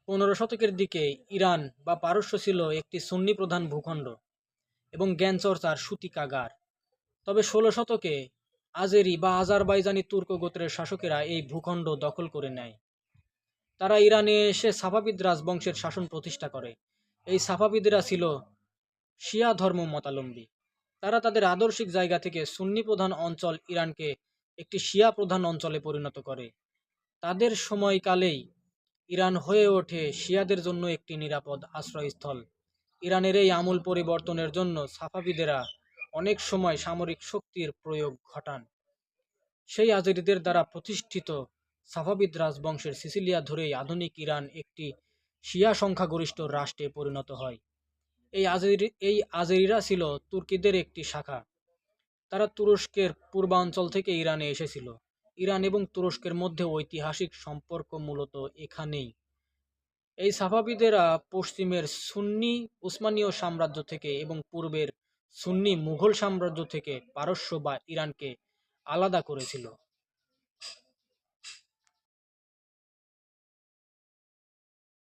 15 শতকের দিকে ইরান বা পারস্য ছিল একটি সুন্নি প্রধান ভূখণ্ড এবং জ্ঞান চর্চার সূতিকাগার। তবে 16 শতকে আজেরি বা আজারবাইজানি তুর্ক গোত্রের শাসকেরা এই ভূখণ্ড দখল করে নেয়। তারা ইরানে এসে সাফাভিদ রাজবংশের শাসন প্রতিষ্ঠা করে। এই সাফাভিদরা ছিল শিয়া ধর্ম মতাবলম্বী। তারা তাদের আদর্শিক জায়গা থেকে সুন্নি প্রধান অঞ্চল ইরানকে একটি শিয়া প্রধান অঞ্চলে পরিণত করে। তাদের সময়কালেই ইরান হয়ে ওঠে শিয়াদের জন্য একটি নিরাপদ আশ্রয়স্থল। ইরানের এই আমূল পরিবর্তনের জন্য সাফাভিদেরা অনেক সময় সামরিক শক্তির প্রয়োগ ঘটান। সেই আজেরিদের দ্বারা প্রতিষ্ঠিত সাফাভিদ রাজবংশের সিসিলিয়া ধরেই আধুনিক ইরান একটি শিয়া সংখ্যাগরিষ্ঠ রাষ্ট্রে পরিণত হয়। এই আজেরিরা ছিল তুর্কিদের একটি শাখা। তারা তুরস্কের পূর্বাঞ্চল থেকে ইরানে এসেছিল। ইরান এবং তুরস্কের মধ্যে ঐতিহাসিক সম্পর্ক মূলত এখানেই। এই সাফাভিদেরা পশ্চিমের সুন্নি উসমানীয় সাম্রাজ্য থেকে এবং পূর্বের সুন্নি মুঘল সাম্রাজ্য থেকে পারস্য বা ইরানকে আলাদা করেছিল।